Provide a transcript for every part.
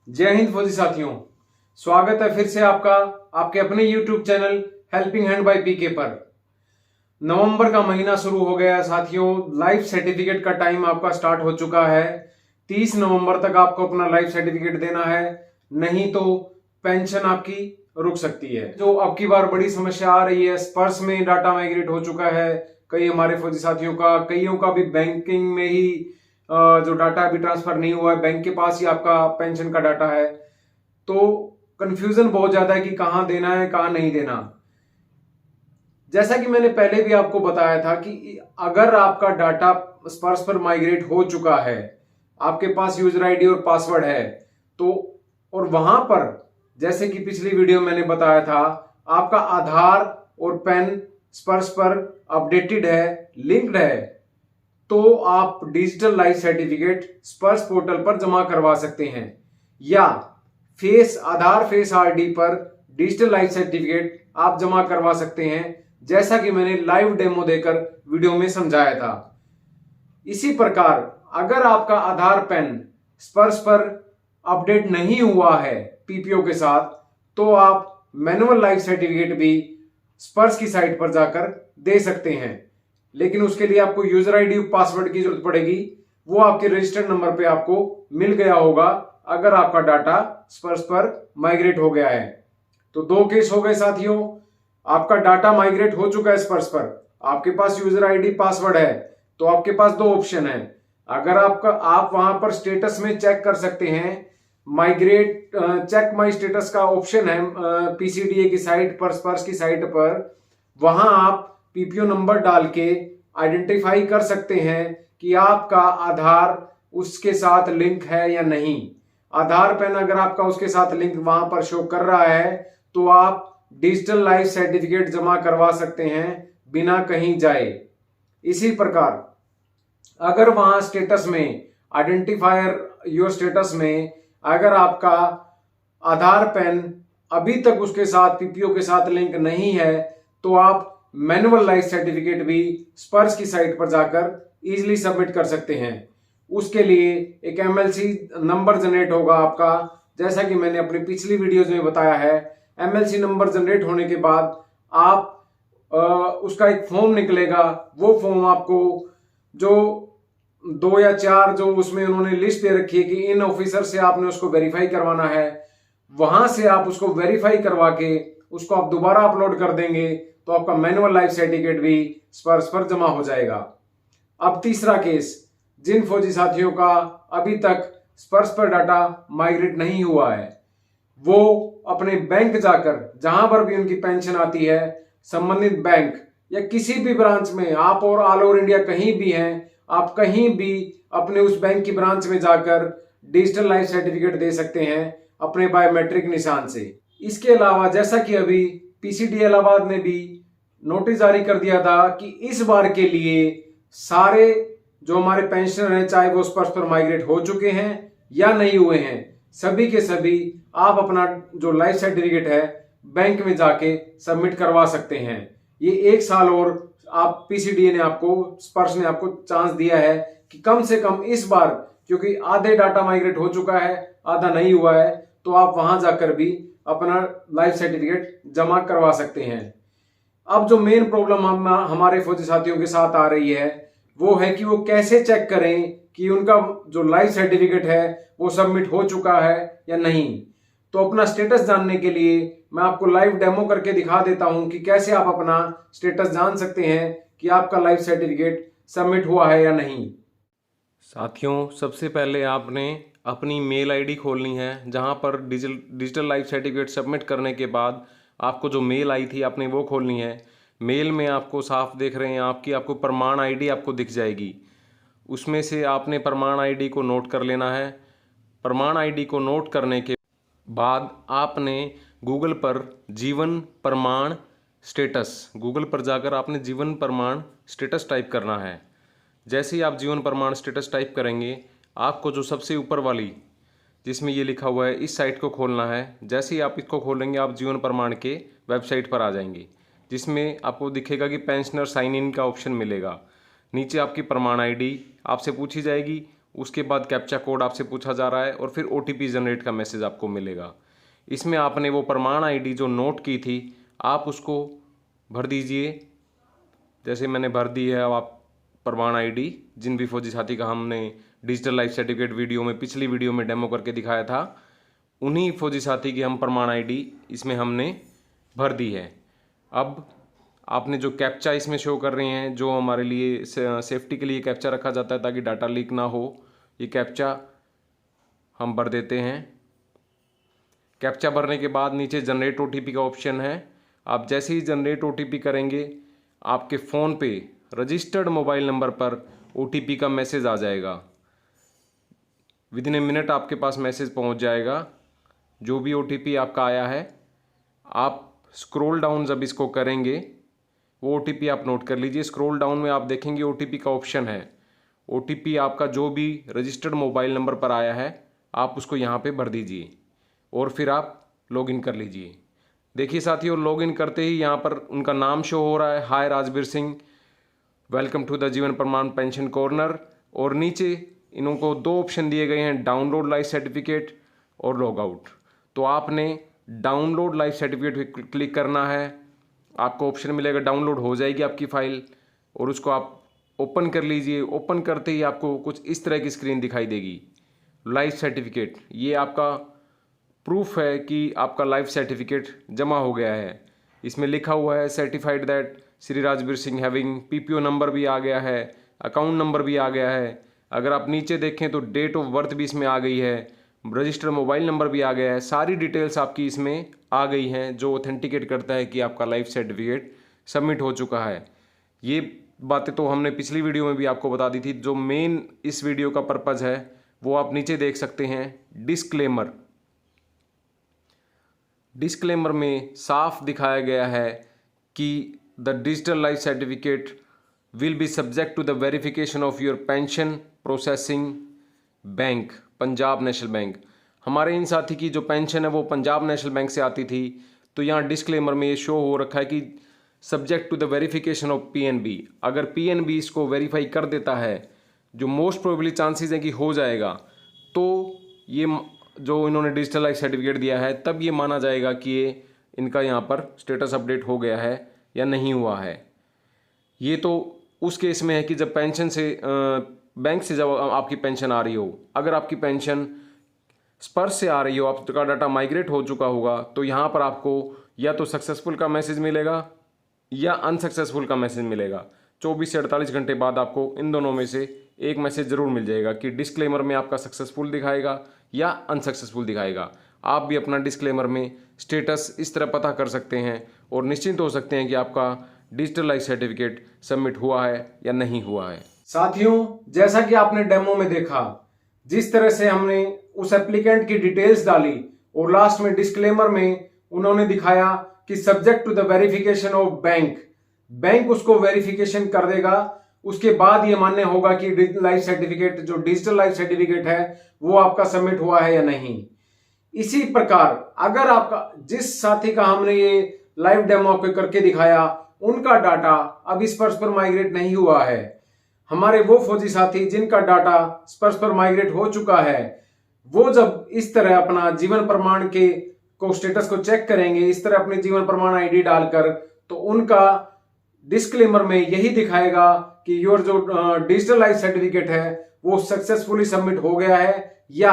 जय हिंद फौजी साथियों, स्वागत है फिर से आपका आपके अपने YouTube channel helping hand by PK पर। नवंबर का महीना शुरू हो गया साथियों। लाइफ सर्टिफिकेट का टाइम आपका स्टार्ट हो चुका है। 30 नवंबर तक आपको अपना लाइफ सर्टिफिकेट देना है, नहीं तो पेंशन आपकी रुक सकती है। जो अब की बार बड़ी समस्या आ रही है, स्पर्श में डाटा माइग्रेट हो चुका है कई हमारे फौजी साथियों का, कईयों का भी बैंकिंग में ही जो डाटा अभी ट्रांसफर नहीं हुआ है, बैंक के पास ही आपका पेंशन का डाटा है। तो कंफ्यूजन बहुत ज्यादा है कि कहां देना है कहां नहीं देना। जैसा कि मैंने पहले भी आपको बताया था कि अगर आपका डाटा स्पर्श पर माइग्रेट हो चुका है, आपके पास यूजर आईडी और पासवर्ड है, तो और वहां पर जैसे कि पिछली वीडियो मैंने बताया था, आपका आधार और पैन स्पर्श पर अपडेटेड है, लिंक्ड है, तो आप डिजिटल लाइफ सर्टिफिकेट स्पर्श पोर्टल पर जमा करवा सकते हैं, या आधार फेस आरडी पर डिजिटल लाइफ सर्टिफिकेट आप जमा करवा सकते हैं, जैसा कि मैंने लाइव डेमो देकर वीडियो में समझाया था। इसी प्रकार अगर आपका आधार पैन स्पर्श पर अपडेट नहीं हुआ है पीपीओ के साथ, तो आप मैनुअल लाइफ सर्टिफिकेट भी स्पर्श की साइट पर जाकर दे सकते हैं, लेकिन उसके लिए आपको यूजर आईडी पासवर्ड की जरूरत पड़ेगी। वो आपके रजिस्टर्ड नंबर पे आपको मिल गया होगा अगर आपका डाटा स्पर्श पर माइग्रेट हो गया है। तो दो केस हो गए साथियों, आपका डाटा माइग्रेट हो चुका है स्पर्श पर, आपके पास यूजर आईडी पासवर्ड है, तो आपके पास दो ऑप्शन है। अगर आप वहां पर स्टेटस में चेक कर सकते हैं, माइग्रेट चेक माई स्टेटस का ऑप्शन है पीसीडीए की साइट पर, स्पर्श की साइट पर, वहां आप पीपीओ नंबर डाल के आइडेंटिफाई कर सकते हैं कि आपका आधार उसके साथ लिंक है या नहीं। आधार पैन अगर आपका उसके साथ लिंक वहां पर शो कर रहा है, तो आप डिजिटल लाइफ सर्टिफिकेट जमा करवा सकते हैं बिना कहीं जाए। इसी प्रकार अगर वहां स्टेटस में आइडेंटिफायर योर स्टेटस में अगर आपका आधार पैन अभी तक उसके साथ पीपीओ के साथ लिंक नहीं है, तो आप मैनुअल लाइफ सर्टिफिकेट भी स्पर्श की साइट पर जाकर इजीली सबमिट कर सकते हैं। उसके लिए एक एमएलसी नंबर जनरेट होगा आपका, जैसा कि मैंने अपनी पिछली वीडियोज में बताया है। एमएलसी नंबर जनरेट होने के बाद आप उसका एक फॉर्म निकलेगा। वो फॉर्म आपको जो 2 या 4 जो उसमें उन्होंने लिस्ट दे रखी है कि इन ऑफिसर से आपने उसको वेरीफाई करवाना है, वहां से आप उसको वेरीफाई करवा के उसको आप दोबारा अपलोड कर देंगे, तो आपका मैनुअल लाइफ सर्टिफिकेट भी स्पर्श पर जमा हो जाएगा। अब तीसरा केस, जिन फौजी साथियों का अभी तक स्पर्श पर डाटा माइग्रेट नहीं हुआ है, वो अपने बैंक जाकर जहां पर भी उनकी पेंशन आती है, संबंधित बैंक या किसी भी ब्रांच में, आप और ऑल ओवर इंडिया कहीं भी हैं, आप कहीं भी अपने उस बैंक की ब्रांच में जाकर डिजिटल लाइफ सर्टिफिकेट दे सकते हैं अपने बायोमेट्रिक निशान से। इसके अलावा जैसा कि अभी पीसीडी इलाहाबाद ने भी नोटिस जारी कर दिया था कि इस बार के लिए सारे जो हमारे पेंशनर हैं, चाहे वो स्पर्श पर माइग्रेट हो चुके हैं या नहीं हुए हैं, सभी के सभी आप अपना जो लाइफ सर्टिफिकेट है बैंक में जाके सबमिट करवा सकते हैं। ये 1 साल और आप पीसीडीए ने आपको, स्पर्श ने आपको चांस दिया है कि कम से कम इस बार, क्योंकि आधे डाटा माइग्रेट हो चुका है, आधा नहीं हुआ है, तो आप वहां जाकर भी अपना लाइफ सर्टिफिकेट जमा करवा सकते हैं। अब जो मेन प्रॉब्लम हमारे फौजी साथियों के साथ आ रही है, वो है कि वो कैसे चेक करें कि उनका जो लाइफ सर्टिफिकेट है वो सबमिट हो चुका है या नहीं। तो अपना स्टेटस जानने के लिए मैं आपको लाइव डेमो करके दिखा देता हूं कि कैसे आप अपना स्टेटस जान सकते हैं कि आपका लाइफ सर्टिफिकेट सबमिट हुआ है या नहीं। साथियों, सबसे पहले आपने अपनी मेल आईडी खोलनी है, जहां पर डिजिटल लाइफ सर्टिफिकेट सबमिट करने के बाद आपको जो मेल आई थी आपने वो खोलनी है। मेल में आपको साफ देख रहे हैं आपको प्रमाण आईडी आपको दिख जाएगी, उसमें से आपने प्रमाण आईडी को नोट कर लेना है। प्रमाण आईडी को नोट करने के बाद आपने गूगल पर जीवन प्रमाण स्टेटस, गूगल पर जाकर आपने जीवन प्रमाण स्टेटस टाइप करना है। जैसे ही आप जीवन प्रमाण स्टेटस टाइप करेंगे, आपको जो सबसे ऊपर वाली जिसमें ये लिखा हुआ है इस साइट को खोलना है। जैसे ही आप इसको खोलेंगे, आप जीवन प्रमाण के वेबसाइट पर आ जाएंगे, जिसमें आपको दिखेगा कि पेंशनर साइन इन का ऑप्शन मिलेगा। नीचे आपकी प्रमाण आईडी आपसे पूछी जाएगी, उसके बाद कैप्चा कोड आपसे पूछा जा रहा है और फिर OTP जनरेट का मैसेज आपको मिलेगा। इसमें आपने वो प्रमाण ID जो नोट की थी आप उसको भर दीजिए। जैसे मैंने भर दी है, अब आप प्रमाण ID जिन भी फौजी साथी का हमने डिजिटल लाइफ सर्टिफिकेट वीडियो में पिछली वीडियो में डेमो करके दिखाया था, उन्हीं फौजी साथी की हम प्रमाण ID इसमें हमने भर दी है। अब आपने जो कैप्चा इसमें शो कर रहे हैं, जो हमारे लिए सेफ्टी के लिए कैप्चा रखा जाता है ताकि डाटा लीक ना हो, ये कैप्चा हम भर देते हैं। कैप्चा भरने के बाद नीचे जनरेट OTP का ऑप्शन है। आप जैसे ही जनरेट OTP करेंगे आपके फ़ोन पे रजिस्टर्ड मोबाइल नंबर पर OTP का मैसेज आ जाएगा। विदिन ए मिनट आपके पास मैसेज पहुंच जाएगा। जो भी OTP आपका आया है, आप स्क्रॉल डाउन जब इसको करेंगे वो OTP आप नोट कर लीजिए। स्क्रॉल डाउन में आप देखेंगे OTP का ऑप्शन है। OTP आपका जो भी रजिस्टर्ड मोबाइल नंबर पर आया है आप उसको यहाँ पे भर दीजिए और फिर आप लॉगिन कर लीजिए। देखिए साथियों, लॉगिन करते ही यहाँ पर उनका नाम शो हो रहा है, hi Rajveer Singh, welcome to the Jeevan Pramaan pension corner. और नीचे इनको दो ऑप्शन दिए गए हैं, डाउनलोड लाइफ सर्टिफिकेट और लॉग आउट। तो आपने डाउनलोड लाइफ सर्टिफिकेट पे क्लिक करना है। आपको ऑप्शन मिलेगा, डाउनलोड हो जाएगी आपकी फ़ाइल और उसको आप ओपन कर लीजिए। ओपन करते ही आपको कुछ इस तरह की स्क्रीन दिखाई देगी। लाइफ सर्टिफिकेट, ये आपका प्रूफ है कि आपका लाइफ सर्टिफिकेट जमा हो गया है। इसमें लिखा हुआ है certified that Shri Rajveer Singh having, PPO number भी आ गया है, अकाउंट नंबर भी आ गया है। अगर आप नीचे देखें तो डेट ऑफ बर्थ भी इसमें आ गई है, रजिस्टर्ड मोबाइल नंबर भी आ गया है। सारी डिटेल्स आपकी इसमें आ गई हैं जो ऑथेंटिकेट करता है कि आपका लाइफ सर्टिफिकेट सबमिट हो चुका है। ये बातें तो हमने पिछली वीडियो में भी आपको बता दी थी। जो मेन इस वीडियो का पर्पज़ है वो आप नीचे देख सकते हैं, डिस्क्लेमर। डिस्क्लेमर में साफ दिखाया गया है कि the digital life certificate will be subject to the verification of your pension processing bank, Punjab National Bank. हमारे इन साथी की जो पेंशन है वो पंजाब नेशनल बैंक से आती थी। तो यहाँ डिस्क्लेमर में ये शो हो रखा है कि subject to the verification of PNB। अगर PNB इसको वेरीफाई कर देता है, जो मोस्ट प्रोबेबली चांसेस हैं कि हो जाएगा, तो ये जो इन्होंने डिजिटल लाइफ सर्टिफिकेट दिया है तब ये माना जाएगा कि ये इनका यहाँ पर स्टेटस अपडेट हो गया है या नहीं हुआ है। ये तो उस केस में है कि जब पेंशन से बैंक से जब आपकी पेंशन आ रही हो, अगर आपकी पेंशन स्पर्श से आ रही हो, आपका डाटा माइग्रेट हो चुका होगा, तो यहाँ पर आपको या तो सक्सेसफुल का मैसेज मिलेगा या अनसक्सेसफुल का मैसेज मिलेगा। 24 से 48 घंटे बाद आपको इन दोनों में से एक मैसेज ज़रूर मिल जाएगा कि डिस्क्लेमर में आपका सक्सेसफुल दिखाएगा या अनसक्सेसफुल दिखाएगा। आप भी अपना डिस्क्लेमर में स्टेटस इस तरह पता कर सकते हैं और निश्चिंत हो सकते हैं कि आपका डिजिटल लाइफ सर्टिफिकेट सबमिट हुआ है या नहीं हुआ है। साथियों, जैसा कि आपने डेमो में देखा, जिस तरह से हमने उस एप्लीकेंट की डिटेल्स डाली और लास्ट में डिस्क्लेमर में उन्होंने दिखाया कि subject to the verification of bank उसको वेरिफिकेशन कर देगा। उसके बाद ये मान्य होगा कि लाइफ सर्टिफिकेट, जो डिजिटल लाइफ सर्टिफिकेट है, वो आपका सबमिट हुआ है या नहीं। इसी प्रकार अगर आपका, जिस साथी का हमने ये लाइव डेमो आपको करके दिखाया, उनका डाटा अब स्पर्श पर माइग्रेट नहीं हुआ है, हमारे वो फौजी साथी जिनका डाटा स्पर्श पर माइग्रेट हो चुका है, वो जब इस तरह अपना जीवन प्रमाण के को स्टेटस को चेक करेंगे, इस तरह अपने जीवन प्रमाण ID डालकर, तो उनका डिस्क्लेमर में यही दिखाएगा कि योर जो डिजिटल लाइफ सर्टिफिकेट है वो सक्सेसफुली सबमिट हो गया है या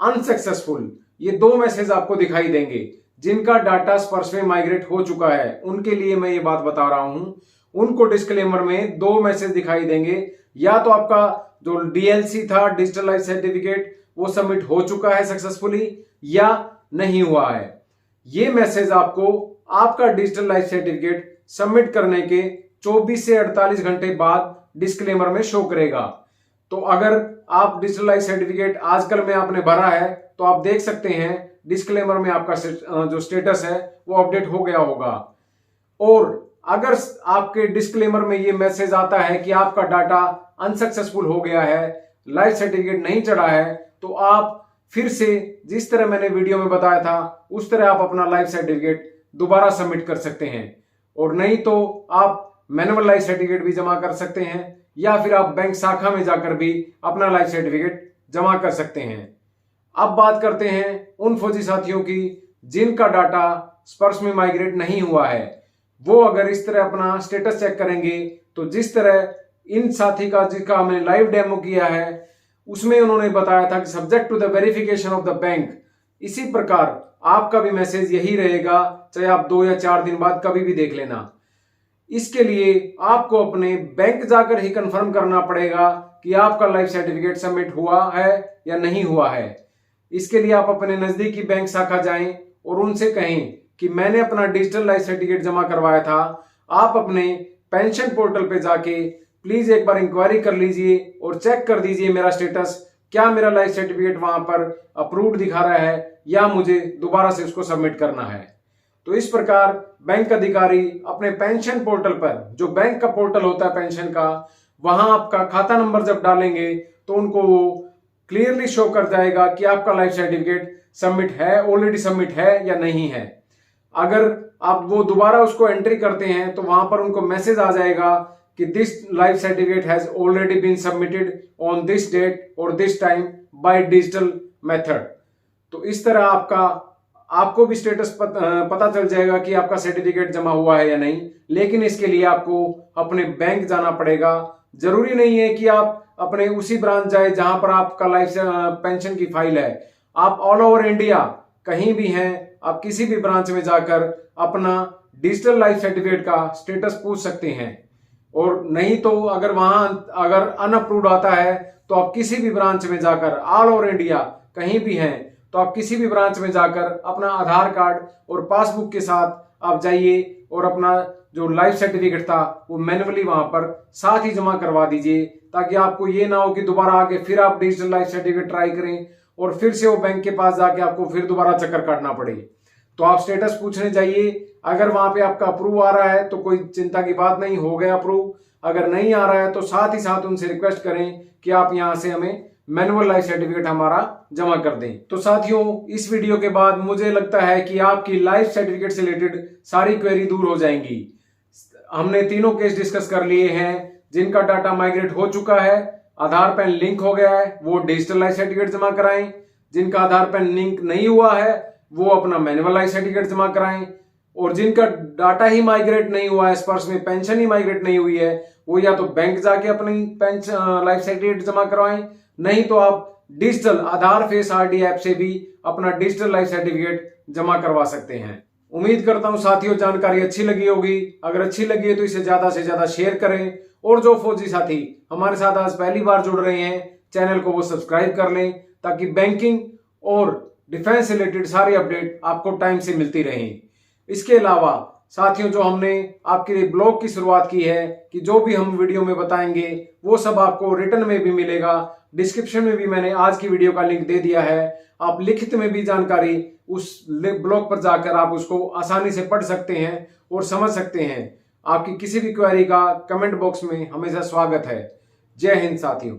अनसक्सेसफुल। ये दो मैसेज आपको दिखाई देंगे। जिनका डाटा स्पर्श में माइग्रेट हो चुका है उनके लिए मैं ये बात बता रहा हूं, उनको डिस्क्लेमर में दो मैसेज दिखाई देंगे। या तो आपका जो DLC था, डिजिटल लाइफ सर्टिफिकेट, वो सबमिट हो चुका है सक्सेसफुली या नहीं हुआ है। ये मैसेज आपको आपका डिजिटल लाइफ सर्टिफिकेट सबमिट करने के 24 से 48 घंटे बाद डिस्क्लेमर में शो करेगा। तो अगर आप डिजिटल लाइफ सर्टिफिकेट आजकल में आपने भरा है तो आप देख सकते हैं डिस्क्लेमर में आपका जो स्टेटस है वो अपडेट हो गया होगा। और अगर आपके डिस्क्लेमर में ये मैसेज आता है कि आपका डाटा अनसक्सेसफुल हो गया है, लाइफ सर्टिफिकेट नहीं चढ़ा है, तो आप फिर से जिस तरह मैंने वीडियो में बताया था उस तरह आप अपना लाइफ सर्टिफिकेट दोबारा सबमिट कर सकते हैं। और नहीं तो आप मैनुअल लाइफ सर्टिफिकेट भी जमा कर सकते हैं। या फिर आप बैंक शाखा में जाकर भी अपना लाइफ सर्टिफिकेट जमा कर सकते हैं। अब बात करते हैं उन फौजी साथियों की जिनका डाटा स्पर्श में माइग्रेट नहीं हुआ है। वो अगर इस तरह अपना स्टेटस चेक करेंगे तो जिस तरह इन साथी का जिसका हमने लाइव डेमो किया है उसमें उन्होंने बताया था कि subject to the verification of the bank, इसी प्रकार आपका भी मैसेज यही रहेगा, चाहे आप 2 या 4 दिन बाद कभी भी देख लेना। इसके लिए आपको अपने बैंक जाकर ही कंफर्म करना पड़ेगा कि आपका लाइफ सर्टिफिकेट सबमिट हुआ है या नहीं हुआ है। इसके लिए आप अपने नजदीकी बैंक शाखा जाएं और उनसे कहें कि मैंने अपना डिजिटल लाइफ सर्टिफिकेट जमा करवाया था, आप अपने पेंशन पोर्टल पे जाके प्लीज एक बार इंक्वायरी कर लीजिए और चेक कर दीजिए मेरा स्टेटस, क्या मेरा लाइफ सर्टिफिकेट वहां पर अप्रूव्ड दिखा रहा है या मुझे दोबारा से उसको सबमिट करना है। तो इस प्रकार बैंक अधिकारी अपने पेंशन पोर्टल पर, जो बैंक का पोर्टल होता है पेंशन का, वहां आपका खाता नंबर जब डालेंगे तो उनको वो क्लियरली शो कर जाएगा कि आपका लाइफ सर्टिफिकेट सबमिट है, ऑलरेडी सबमिट है या नहीं है। अगर आप वो दोबारा उसको एंट्री करते हैं तो वहां पर उनको मैसेज आ जाएगा कि this life certificate has already been submitted on this date और this time by digital method. तो इस तरह आपको भी स्टेटस पता चल जाएगा कि आपका सर्टिफिकेट जमा हुआ है या नहीं। लेकिन इसके लिए आपको अपने बैंक जाना पड़ेगा। जरूरी नहीं है कि आप अपने उसी ब्रांच जाए जहां पर आपका लाइफ पेंशन की फाइल है। आप ऑल ओवर इंडिया कहीं भी हैं, आप किसी भी ब्रांच में जाकर अपना डिजिटल लाइफ सर्टिफिकेट का स्टेटस पूछ सकते हैं। और नहीं तो अगर अनअप्रूव्ड आता है तो आप किसी भी ब्रांच में जाकर, ऑल ओवर इंडिया कहीं भी हैं, तो आप किसी भी ब्रांच में जाकर अपना आधार कार्ड और पासबुक के साथ आप जाइए और अपना जो लाइफ सर्टिफिकेट था वो मैन्युअली वहां पर साथ ही जमा करवा दीजिए, ताकि आपको ये ना हो कि दोबारा आके फिर आप डिजिटल लाइफ सर्टिफिकेट ट्राई करें और फिर से वो बैंक के पास जाके आपको फिर दोबारा चक्कर काटना पड़े। तो आप स्टेटस पूछने जाइए। अगर वहां पे आपका अप्रूव आ रहा है तो कोई चिंता की बात नहीं, हो गया अप्रूव। अगर नहीं आ रहा है तो साथ ही साथ उनसे रिक्वेस्ट करें कि आप यहां से हमें मैनुअल लाइफ सर्टिफिकेट हमारा जमा कर दें। तो साथियों, इस वीडियो के बाद मुझे लगता है कि आपकी लाइफ सर्टिफिकेट से रिलेटेड सारी क्वेरी दूर हो जाएंगी। हमने तीनों केस डिस्कस कर लिए हैं। जिनका डाटा माइग्रेट हो चुका है, आधार पैन लिंक हो गया है, वो डिजिटल लाइफ सर्टिफिकेट जमा कराएं। जिनका आधार पैन लिंक नहीं हुआ है वो अपना मैनुअल लाइफ सर्टिफिकेट जमा कराएं। और जिनका डाटा ही माइग्रेट नहीं हुआ है, स्पर्श में पेंशन ही माइग्रेट नहीं हुई है, वो या तो बैंक जाके अपनी पेंशन लाइफ सर्टिफिकेट जमा करवाएं, नहीं तो आप डिजिटल आधार फेस आरडी ऐप से भी अपना डिजिटल लाइफ सर्टिफिकेट जमा करवा सकते हैं। उम्मीद करता हूं साथियों जानकारी अच्छी लगी होगी। अगर अच्छी लगी है तो इसे ज्यादा से ज्यादा शेयर करें। और जो फौजी साथी हमारे साथ आज पहली बार जुड़ रहे हैं, चैनल को वो सब्सक्राइब कर लें, ताकि बैंकिंग और डिफेंस से रिलेटेड सारी अपडेट आपको टाइम से मिलती रहें। इसके अलावा साथियों, जो हमने आपके लिए ब्लॉग की शुरुआत की है कि जो भी हम वीडियो में बताएंगे वो सब आपको रिटर्न में भी मिलेगा। डिस्क्रिप्शन में भी मैंने आज की वीडियो का लिंक दे दिया है। आप लिखित में भी जानकारी उस ब्लॉग पर जाकर आप उसको आसानी से पढ़ सकते हैं और समझ सकते हैं। आपकी किसी भी क्वेरी का कमेंट बॉक्स में हमेशा स्वागत है। जय हिंद साथियों।